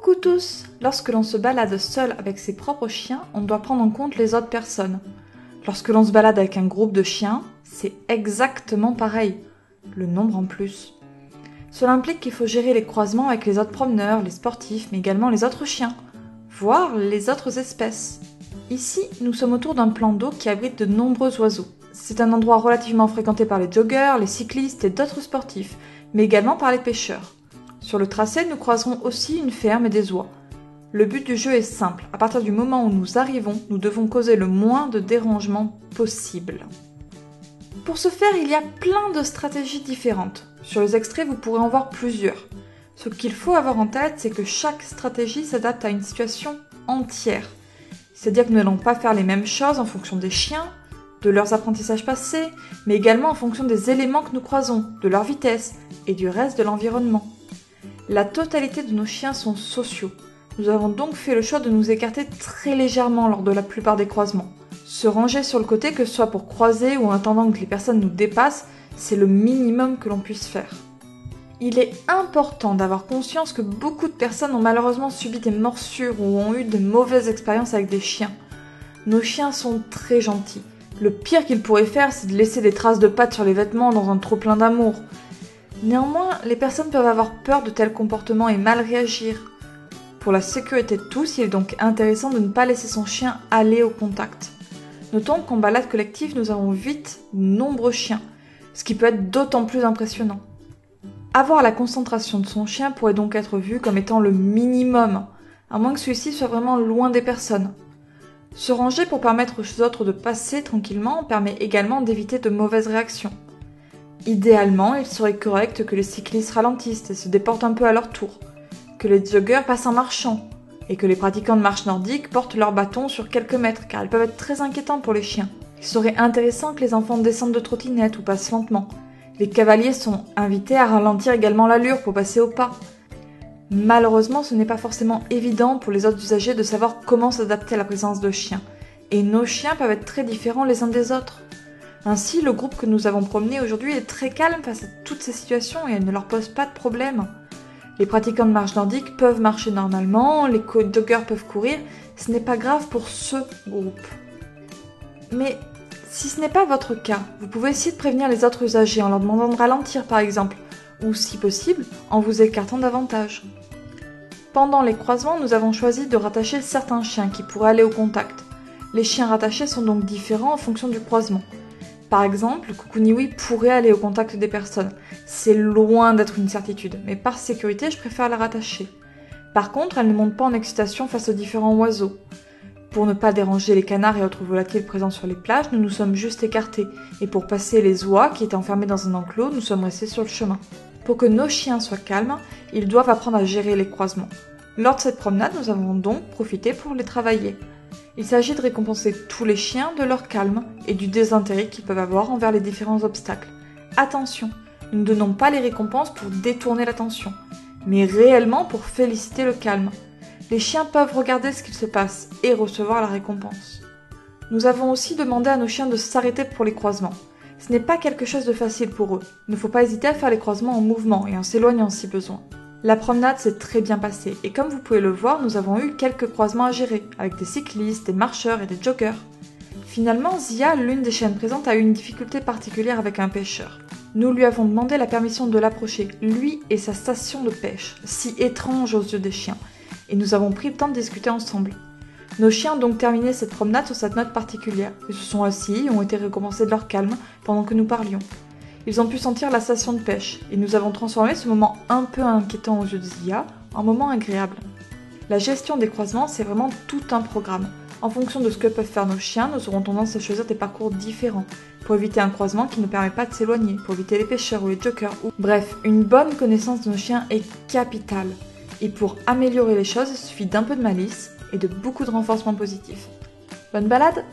Coucou tous! Lorsque l'on se balade seul avec ses propres chiens, on doit prendre en compte les autres personnes. Lorsque l'on se balade avec un groupe de chiens, c'est exactement pareil. Le nombre en plus. Cela implique qu'il faut gérer les croisements avec les autres promeneurs, les sportifs, mais également les autres chiens, voire les autres espèces. Ici, nous sommes autour d'un plan d'eau qui abrite de nombreux oiseaux. C'est un endroit relativement fréquenté par les joggeurs, les cyclistes et d'autres sportifs, mais également par les pêcheurs. Sur le tracé, nous croiserons aussi une ferme et des oies. Le but du jeu est simple, à partir du moment où nous arrivons, nous devons causer le moins de dérangements possible. Pour ce faire, il y a plein de stratégies différentes. Sur les extraits, vous pourrez en voir plusieurs. Ce qu'il faut avoir en tête, c'est que chaque stratégie s'adapte à une situation entière. C'est-à-dire que nous n'allons pas faire les mêmes choses en fonction des chiens, de leurs apprentissages passés, mais également en fonction des éléments que nous croisons, de leur vitesse et du reste de l'environnement. La totalité de nos chiens sont sociaux. Nous avons donc fait le choix de nous écarter très légèrement lors de la plupart des croisements. Se ranger sur le côté, que ce soit pour croiser ou en attendant que les personnes nous dépassent, c'est le minimum que l'on puisse faire. Il est important d'avoir conscience que beaucoup de personnes ont malheureusement subi des morsures ou ont eu de mauvaises expériences avec des chiens. Nos chiens sont très gentils. Le pire qu'ils pourraient faire, c'est de laisser des traces de pattes sur les vêtements dans un trop-plein d'amour. Néanmoins, les personnes peuvent avoir peur de tels comportements et mal réagir. Pour la sécurité de tous, il est donc intéressant de ne pas laisser son chien aller au contact. Notons qu'en balade collective, nous avons vite de nombreux chiens, ce qui peut être d'autant plus impressionnant. Avoir la concentration de son chien pourrait donc être vu comme étant le minimum, à moins que celui-ci soit vraiment loin des personnes. Se ranger pour permettre aux autres de passer tranquillement permet également d'éviter de mauvaises réactions. Idéalement, il serait correct que les cyclistes ralentissent et se déportent un peu à leur tour, que les joggeurs passent en marchant, et que les pratiquants de marche nordique portent leurs bâtons sur quelques mètres, car ils peuvent être très inquiétants pour les chiens. Il serait intéressant que les enfants descendent de trottinettes ou passent lentement. Les cavaliers sont invités à ralentir également l'allure pour passer au pas. Malheureusement, ce n'est pas forcément évident pour les autres usagers de savoir comment s'adapter à la présence de chiens, et nos chiens peuvent être très différents les uns des autres. Ainsi, le groupe que nous avons promené aujourd'hui est très calme face à toutes ces situations et elle ne leur pose pas de problème. Les pratiquants de marche nordique peuvent marcher normalement, les joggeurs peuvent courir, ce n'est pas grave pour ce groupe. Mais si ce n'est pas votre cas, vous pouvez essayer de prévenir les autres usagers en leur demandant de ralentir par exemple, ou si possible, en vous écartant davantage. Pendant les croisements, nous avons choisi de rattacher certains chiens qui pourraient aller au contact. Les chiens rattachés sont donc différents en fonction du croisement. Par exemple, Kukuniwi pourrait aller au contact des personnes. C'est loin d'être une certitude, mais par sécurité, je préfère la rattacher. Par contre, elle ne monte pas en excitation face aux différents oiseaux. Pour ne pas déranger les canards et autres volatiles présents sur les plages, nous nous sommes juste écartés. Et pour passer les oies qui étaient enfermées dans un enclos, nous sommes restés sur le chemin. Pour que nos chiens soient calmes, ils doivent apprendre à gérer les croisements. Lors de cette promenade, nous avons donc profité pour les travailler. Il s'agit de récompenser tous les chiens de leur calme et du désintérêt qu'ils peuvent avoir envers les différents obstacles. Attention, nous ne donnons pas les récompenses pour détourner l'attention, mais réellement pour féliciter le calme. Les chiens peuvent regarder ce qu'il se passe et recevoir la récompense. Nous avons aussi demandé à nos chiens de s'arrêter pour les croisements. Ce n'est pas quelque chose de facile pour eux. Il ne faut pas hésiter à faire les croisements en mouvement et en s'éloignant si besoin. La promenade s'est très bien passée et comme vous pouvez le voir, nous avons eu quelques croisements à gérer, avec des cyclistes, des marcheurs et des joggeurs. Finalement, Zia, l'une des chiennes présentes, a eu une difficulté particulière avec un pêcheur. Nous lui avons demandé la permission de l'approcher, lui et sa station de pêche, si étrange aux yeux des chiens, et nous avons pris le temps de discuter ensemble. Nos chiens ont donc terminé cette promenade sur cette note particulière. Ils se sont assis et ont été récompensés de leur calme pendant que nous parlions. Ils ont pu sentir la station de pêche, et nous avons transformé ce moment un peu inquiétant aux yeux de Zia en moment agréable. La gestion des croisements, c'est vraiment tout un programme. En fonction de ce que peuvent faire nos chiens, nous aurons tendance à choisir des parcours différents, pour éviter un croisement qui ne permet pas de s'éloigner, pour éviter les pêcheurs ou les joggeurs. Bref, une bonne connaissance de nos chiens est capitale. Et pour améliorer les choses, il suffit d'un peu de malice et de beaucoup de renforcement positif. Bonne balade!